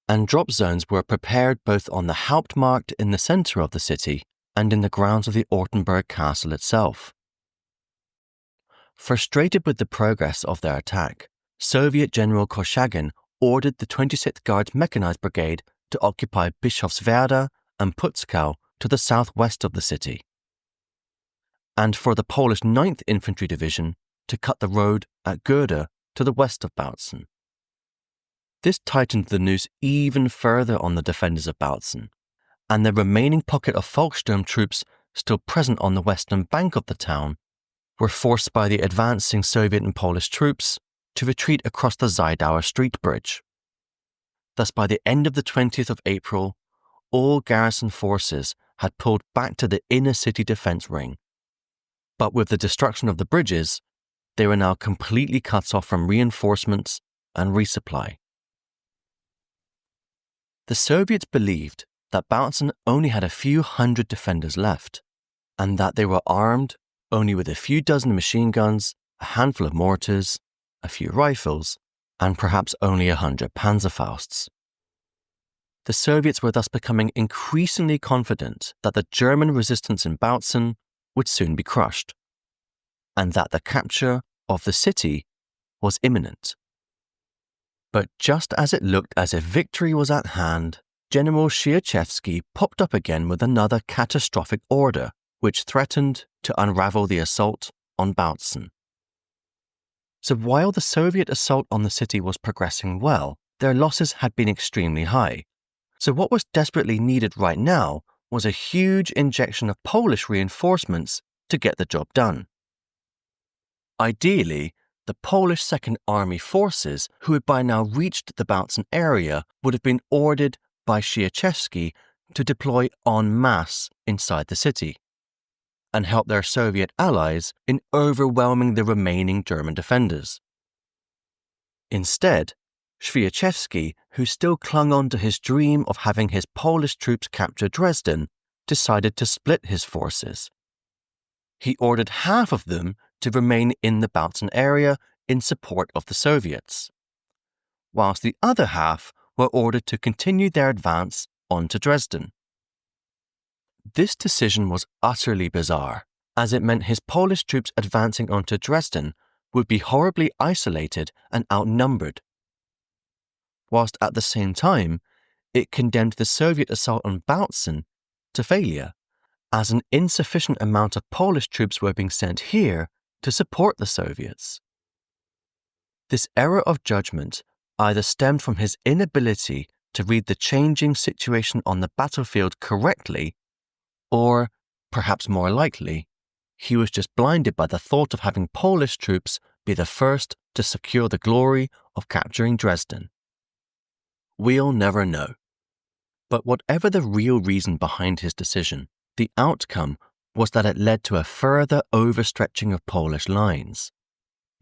and drop zones were prepared both on the Hauptmarkt in the center of the city and in the grounds of the Ortenburg Castle itself. Frustrated with the progress of their attack, Soviet General Korchagin ordered the 26th Guards Mechanized Brigade to occupy Bischofswerda and Putzkau to the southwest of the city, and for the Polish 9th Infantry Division to cut the road at Göhrde to the west of Bautzen. This tightened the noose even further on the defenders of Bautzen, and the remaining pocket of Volkssturm troops still present on the western bank of the town were forced by the advancing Soviet and Polish troops to retreat across the Zaidauer Street Bridge. Thus, by the end of the 20th of April, all garrison forces had pulled back to the inner city defense ring. But with the destruction of the bridges, they were now completely cut off from reinforcements and resupply. The Soviets believed that Bautzen only had a few hundred defenders left, and that they were armed only with a few dozen machine guns, a handful of mortars, a few rifles, and perhaps only 100 Panzerfausts. The Soviets were thus becoming increasingly confident that the German resistance in Bautzen would soon be crushed, and that the capture of the city was imminent. But just as it looked as if victory was at hand, General Szyszewski popped up again with another catastrophic order, which threatened to unravel the assault on Bautzen. So while the Soviet assault on the city was progressing well, their losses had been extremely high. So what was desperately needed right now was a huge injection of Polish reinforcements to get the job done. Ideally, the Polish Second Army forces, who had by now reached the Bautzen area, would have been ordered by Szyszewski to deploy en masse inside the city and help their Soviet allies in overwhelming the remaining German defenders. Instead, Szyszewski, who still clung on to his dream of having his Polish troops capture Dresden, decided to split his forces. He ordered half of them to remain in the Bautzen area in support of the Soviets, whilst the other half were ordered to continue their advance on to Dresden. This decision was utterly bizarre, as it meant his Polish troops advancing onto Dresden would be horribly isolated and outnumbered, whilst at the same time it condemned the Soviet assault on Bautzen to failure, as an insufficient amount of Polish troops were being sent here to support the Soviets. This error of judgment either stemmed from his inability to read the changing situation on the battlefield correctly, or, perhaps more likely, he was just blinded by the thought of having Polish troops be the first to secure the glory of capturing Dresden? We'll never know. But whatever the real reason behind his decision, the outcome was that it led to a further overstretching of Polish lines,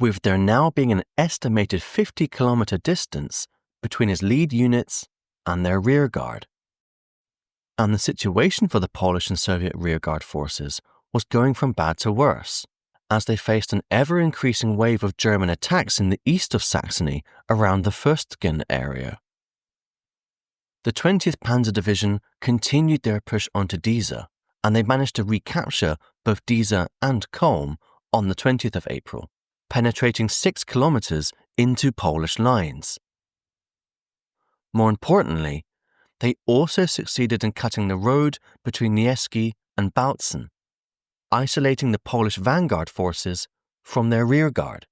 with there now being an estimated 50-kilometer distance between his lead units and their rearguard. And the situation for the Polish and Soviet rearguard forces was going from bad to worse, as they faced an ever-increasing wave of German attacks in the east of Saxony around the Fürstgen area. The 20th Panzer Division continued their push onto Dieze, and they managed to recapture both Dieze and Kulm on the 20th of April, penetrating 6 kilometers into Polish lines. More importantly, they also succeeded in cutting the road between Niesky and Bautzen, isolating the Polish vanguard forces from their rearguard.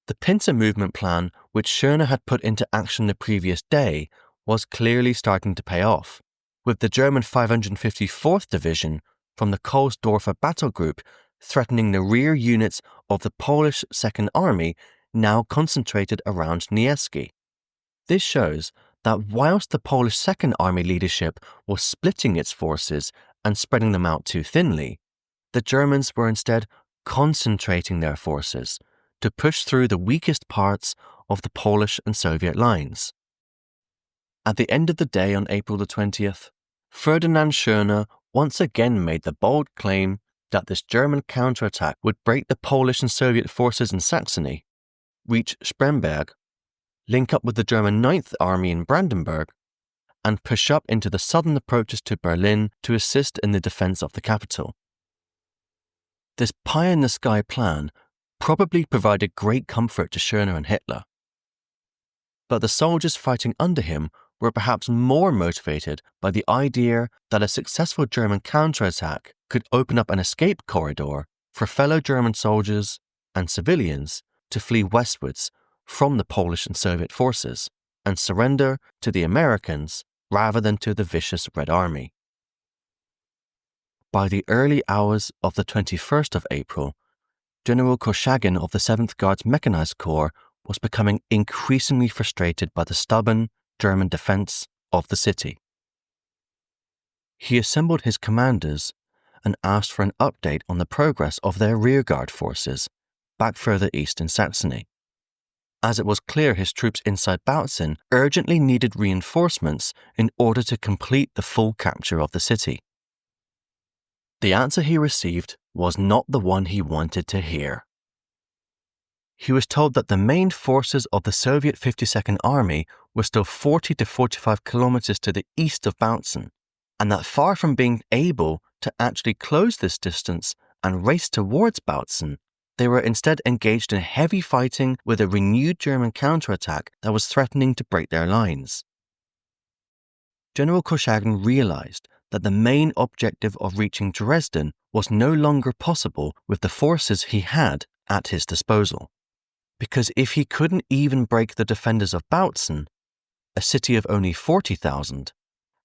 The pincer movement plan, which Schörner had put into action the previous day, was clearly starting to pay off, with the German 554th Division from the Kohlsdorfer battle group threatening the rear units of the Polish Second Army now concentrated around Niesky. This shows that whilst the Polish Second Army leadership was splitting its forces and spreading them out too thinly, the Germans were instead concentrating their forces to push through the weakest parts of the Polish and Soviet lines. At the end of the day on April the 20th, Ferdinand Schörner once again made the bold claim that this German counterattack would break the Polish and Soviet forces in Saxony, reach Spremberg, link up with the German 9th Army in Brandenburg, and push up into the southern approaches to Berlin to assist in the defense of the capital. This pie-in-the-sky plan probably provided great comfort to Schörner and Hitler. But the soldiers fighting under him were perhaps more motivated by the idea that a successful German counterattack could open up an escape corridor for fellow German soldiers and civilians to flee westwards from the Polish and Soviet forces and surrender to the Americans rather than to the vicious Red Army. By the early hours of the 21st of April, General Korchagin of the 7th Guards Mechanized Corps was becoming increasingly frustrated by the stubborn German defense of the city. He assembled his commanders and asked for an update on the progress of their rearguard forces back further east in Saxony, as it was clear his troops inside Bautzen urgently needed reinforcements in order to complete the full capture of the city. The answer he received was not the one he wanted to hear. He was told that the main forces of the Soviet 52nd Army were still 40 to 45 kilometers to the east of Bautzen, and that far from being able to actually close this distance and race towards Bautzen, they were instead engaged in heavy fighting with a renewed German counterattack that was threatening to break their lines. General Korchagin realized that the main objective of reaching Dresden was no longer possible with the forces he had at his disposal. Because if he couldn't even break the defenders of Bautzen, a city of only 40,000,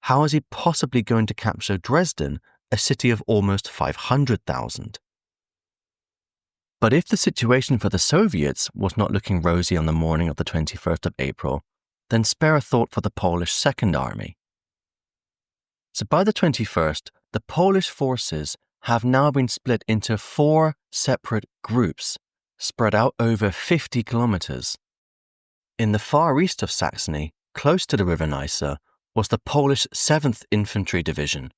how is he possibly going to capture Dresden, a city of almost 500,000? But if the situation for the Soviets was not looking rosy on the morning of the 21st of April, then spare a thought for the Polish Second Army. So by the 21st, the Polish forces have now been split into 4 separate groups, spread out over 50 kilometers. In the far east of Saxony, close to the River Neisse, was the Polish 7th Infantry Division,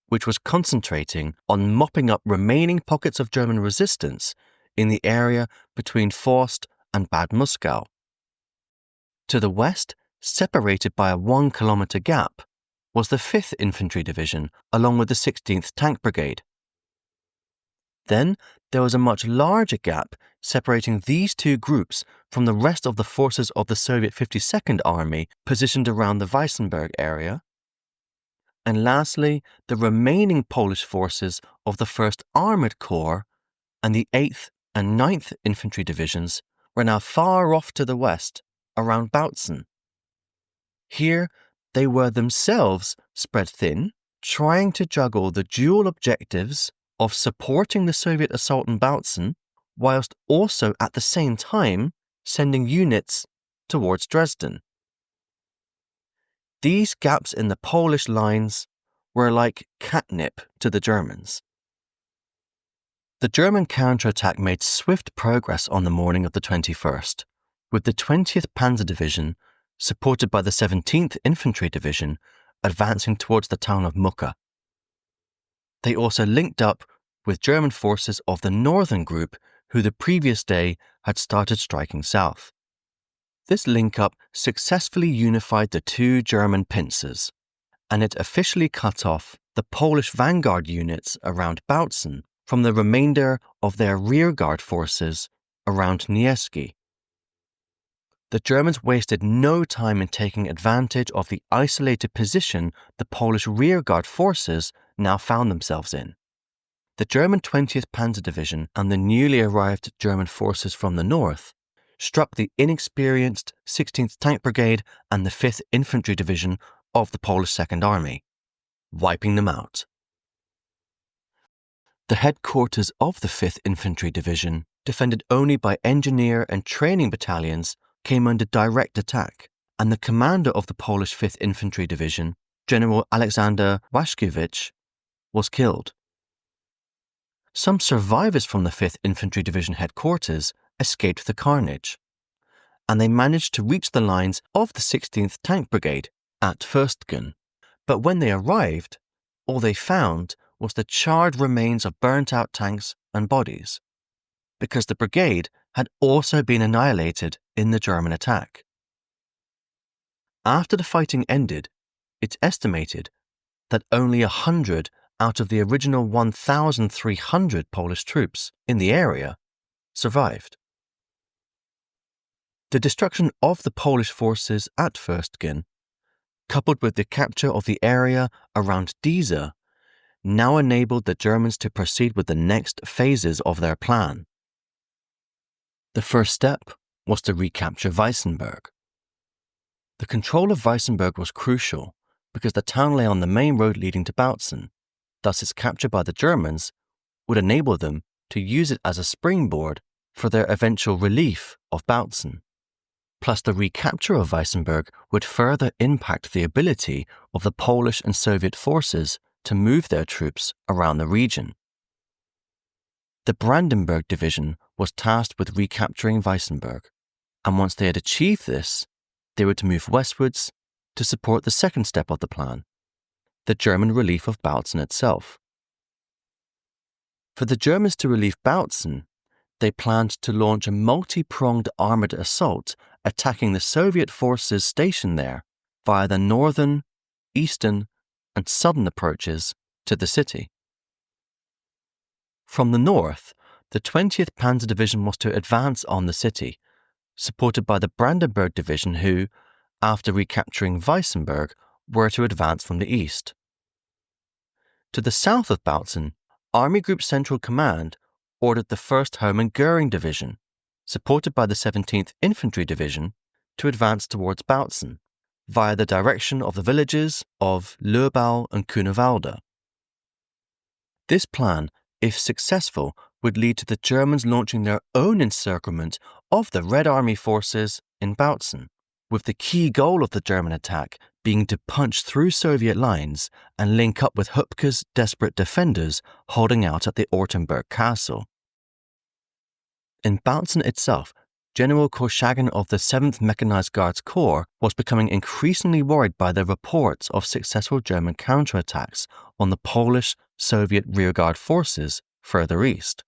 which was concentrating on mopping up remaining pockets of German resistance in the area between Forst and Bad Muskau. To the west, separated by a 1-kilometer gap, was the 5th Infantry Division along with the 16th Tank Brigade. Then there was a much larger gap separating these two groups from the rest of the forces of the Soviet 52nd Army positioned around the Weissenberg area. And lastly, the remaining Polish forces of the 1st Armoured Corps and the 8th and 9th Infantry Divisions were now far off to the west, around Bautzen. Here, they were themselves spread thin, trying to juggle the dual objectives of supporting the Soviet assault in Bautzen whilst also at the same time sending units towards Dresden. These gaps in the Polish lines were like catnip to the Germans. The German counterattack made swift progress on the morning of the 21st, with the 20th Panzer Division, supported by the 17th Infantry Division, advancing towards the town of Mucka. They also linked up with German forces of the Northern Group, who the previous day had started striking south. This link-up successfully unified the two German pincers, and it officially cut off the Polish vanguard units around Bautzen from the remainder of their rearguard forces around Nieski. The Germans wasted no time in taking advantage of the isolated position the Polish rearguard forces now found themselves in. The German 20th Panzer Division and the newly arrived German forces from the north struck the inexperienced 16th Tank Brigade and the 5th Infantry Division of the Polish Second Army, wiping them out. The headquarters of the 5th Infantry Division, defended only by engineer and training battalions, came under direct attack, and the commander of the Polish 5th Infantry Division, General Alexander Waszkiewicz, was killed. Some survivors from the 5th Infantry Division headquarters escaped the carnage, and they managed to reach the lines of the 16th Tank Brigade at Fürstgen. But when they arrived, all they found was the charred remains of burnt-out tanks and bodies, because the brigade had also been annihilated in the German attack. After the fighting ended, it's estimated that only 100 out of the original 1,300 Polish troops in the area survived. The destruction of the Polish forces at Fürstgen, coupled with the capture of the area around Dieza, now enabled the Germans to proceed with the next phases of their plan. The first step was to recapture Weissenberg. The control of Weissenberg was crucial because the town lay on the main road leading to Bautzen. Thus, its capture by the Germans would enable them to use it as a springboard for their eventual relief of Bautzen. Plus, the recapture of Weissenberg would further impact the ability of the Polish and Soviet forces to move their troops around the region. The Brandenburg Division was tasked with recapturing Weissenberg, and once they had achieved this, they were to move westwards to support the second step of the plan, the German relief of Bautzen itself. For the Germans to relieve Bautzen, they planned to launch a multi-pronged armoured assault attacking the Soviet forces stationed there via the northern, eastern, and southern approaches to the city. From the north, the 20th Panzer Division was to advance on the city, supported by the Brandenburg Division who, after recapturing Weissenberg, were to advance from the east. To the south of Bautzen, Army Group Central Command ordered the 1st Hermann Göring Division, supported by the 17th Infantry Division, to advance towards Bautzen, via the direction of the villages of Löbau and Grunewalde. This plan, if successful, would lead to the Germans launching their own encirclement of the Red Army forces in Bautzen, with the key goal of the German attack being to punch through Soviet lines and link up with Höpke's desperate defenders holding out at the Ortenburg Castle. In Bautzen itself, General Korschagin of the 7th Mechanized Guards Corps was becoming increasingly worried by the reports of successful German counterattacks on the Polish-Soviet rearguard forces further east.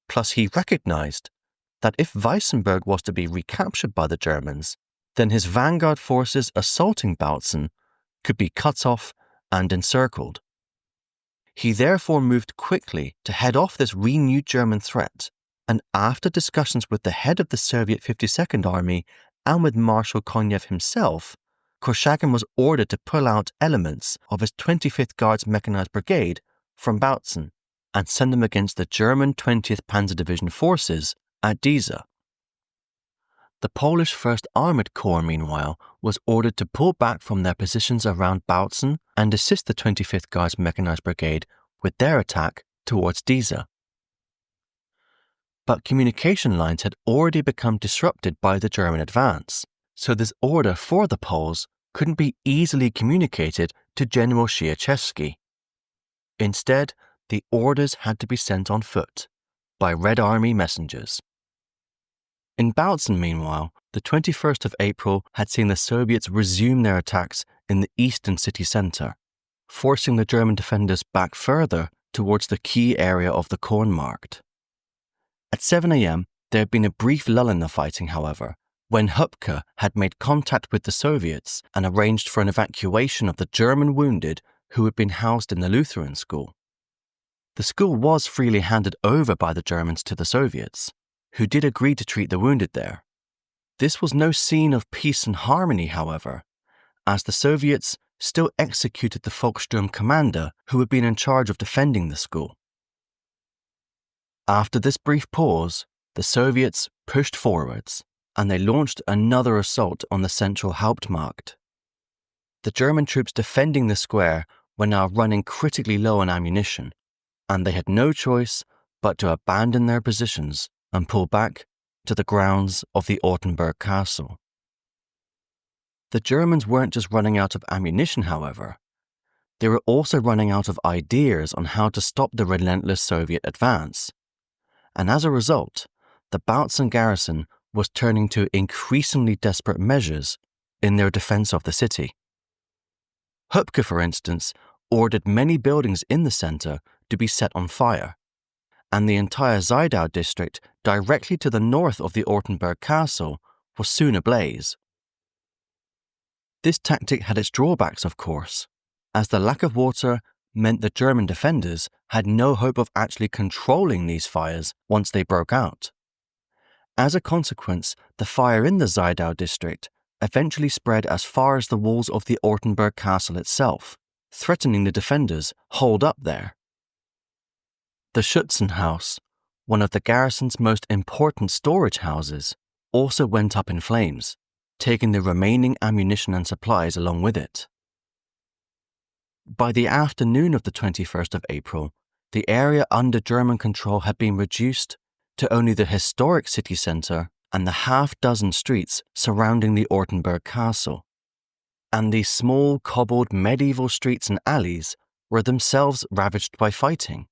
Plus, he recognized that if Weissenberg was to be recaptured by the Germans, then his vanguard forces assaulting Bautzen could be cut off and encircled. He therefore moved quickly to head off this renewed German threat, and after discussions with the head of the Soviet 52nd Army and with Marshal Konev himself, Korschagin was ordered to pull out elements of his 25th Guards Mechanized Brigade from Bautzen and send them against the German 20th Panzer Division forces at Dieza. The Polish 1st Armoured Corps, meanwhile, was ordered to pull back from their positions around Bautzen and assist the 25th Guards Mechanized Brigade with their attack towards Dieza. but communication lines had already become disrupted by the German advance, so this order for the Poles couldn't be easily communicated to General Szyszewski. Instead, the orders had to be sent on foot, by Red Army messengers. In Bautzen, meanwhile, the 21st of April had seen the Soviets resume their attacks in the eastern city centre, forcing the German defenders back further towards the key area of the Kornmarkt. At 7 a.m., there had been a brief lull in the fighting, however, when Höpke had made contact with the Soviets and arranged for an evacuation of the German wounded who had been housed in the Lutheran school. The school was freely handed over by the Germans to the Soviets, who did agree to treat the wounded there. This was no scene of peace and harmony, however, as the Soviets still executed the Volkssturm commander who had been in charge of defending the school. After this brief pause, the Soviets pushed forwards, and they launched another assault on the central Hauptmarkt. The German troops defending the square were now running critically low on ammunition, and they had no choice but to abandon their positions and pull back to the grounds of the Ortenburg Castle. The Germans weren't just running out of ammunition, however. They were also running out of ideas on how to stop the relentless Soviet advance. And as a result, the Bautzen garrison was turning to increasingly desperate measures in their defense of the city. Höpke, for instance, ordered many buildings in the center to be set on fire, and the entire Ziedau district directly to the north of the Ortenburg Castle was soon ablaze. This tactic had its drawbacks, of course, as the lack of water meant the German defenders had no hope of actually controlling these fires once they broke out. As a consequence, the fire in the Ziedau district eventually spread as far as the walls of the Ortenburg Castle itself, threatening the defenders holed up there. The Schützenhaus, one of the garrison's most important storage houses, also went up in flames, taking the remaining ammunition and supplies along with it. By the afternoon of the 21st of April, the area under German control had been reduced to only the historic city centre and the half-dozen streets surrounding the Ortenburg Castle. And these small, cobbled medieval streets and alleys were themselves ravaged by fighting.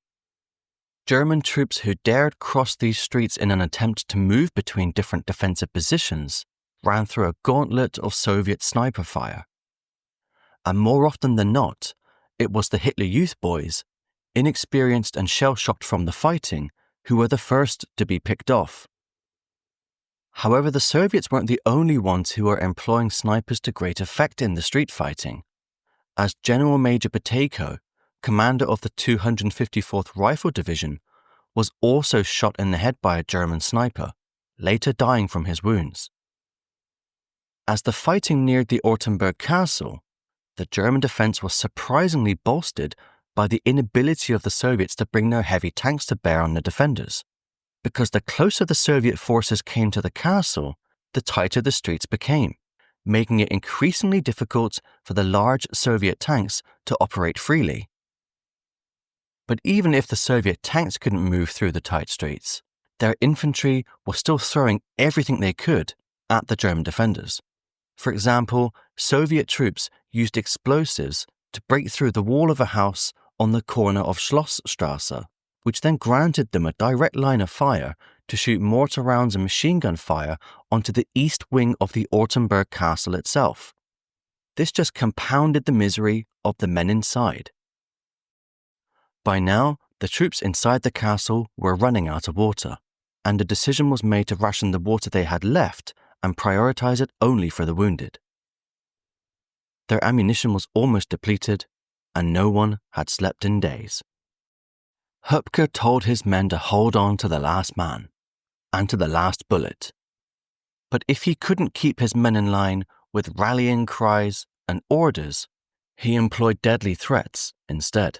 German troops who dared cross these streets in an attempt to move between different defensive positions ran through a gauntlet of Soviet sniper fire. And more often than not, it was the Hitler Youth boys, inexperienced and shell-shocked from the fighting, who were the first to be picked off. However, the Soviets weren't the only ones who were employing snipers to great effect in the street fighting, as General Major Batejko, commander of the 254th Rifle Division, was also shot in the head by a German sniper, later dying from his wounds. As the fighting neared the Ortenburg Castle, the German defense was surprisingly bolstered by the inability of the Soviets to bring their heavy tanks to bear on the defenders, because the closer the Soviet forces came to the castle, the tighter the streets became, making it increasingly difficult for the large Soviet tanks to operate freely. But even if the Soviet tanks couldn't move through the tight streets, their infantry was still throwing everything they could at the German defenders. For example, Soviet troops used explosives to break through the wall of a house on the corner of Schlossstrasse, which then granted them a direct line of fire to shoot mortar rounds and machine gun fire onto the east wing of the Ortenburg Castle itself. This just compounded the misery of the men inside. By now, the troops inside the castle were running out of water, and a decision was made to ration the water they had left and prioritize it only for the wounded. Their ammunition was almost depleted, and no one had slept in days. Höpke told his men to hold on to the last man, and to the last bullet. But if he couldn't keep his men in line with rallying cries and orders, he employed deadly threats instead.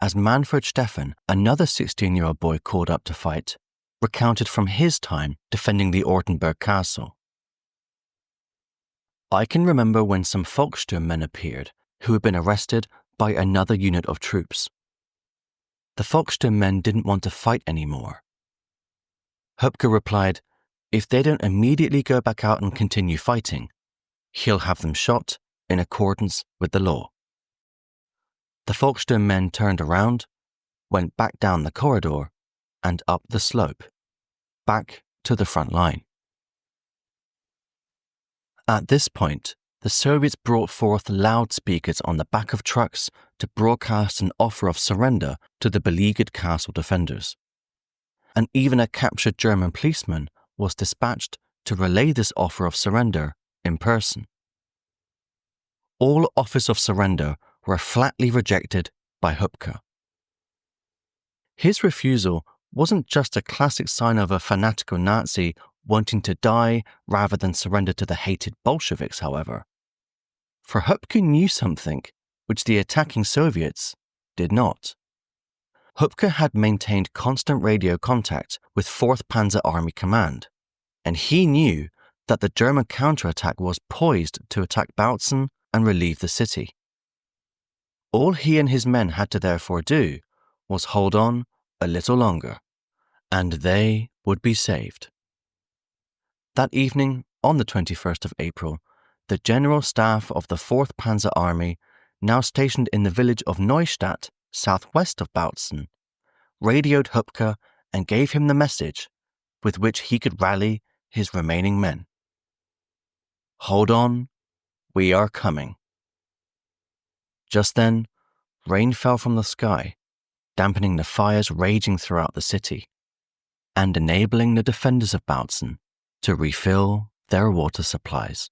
As Manfred Stephan, another 16-year-old boy called up to fight, recounted from his time defending the Ortenburg Castle. I can remember when some Volkssturm men appeared who had been arrested by another unit of troops. The Volkssturm men didn't want to fight anymore. Höpke replied, if they don't immediately go back out and continue fighting, he'll have them shot in accordance with the law. The Volkssturm men turned around, went back down the corridor, and up the slope, back to the front line. At this point, the Soviets brought forth loudspeakers on the back of trucks to broadcast an offer of surrender to the beleaguered castle defenders. And even a captured German policeman was dispatched to relay this offer of surrender in person. All offers of surrender were flatly rejected by Höpke. His refusal wasn't just a classic sign of a fanatical Nazi wanting to die rather than surrender to the hated Bolsheviks, however. For Höpke knew something which the attacking Soviets did not. Höpke had maintained constant radio contact with 4th Panzer Army Command, and he knew that the German counterattack was poised to attack Bautzen and relieve the city. All he and his men had to therefore do was hold on a little longer, and they would be saved. That evening, on the 21st of April, the General Staff of the 4th Panzer Army, now stationed in the village of Neustadt, southwest of Bautzen, radioed Höpke and gave him the message with which he could rally his remaining men. Hold on, we are coming. Just then, rain fell from the sky, dampening the fires raging throughout the city, and enabling the defenders of Bautzen to refill their water supplies.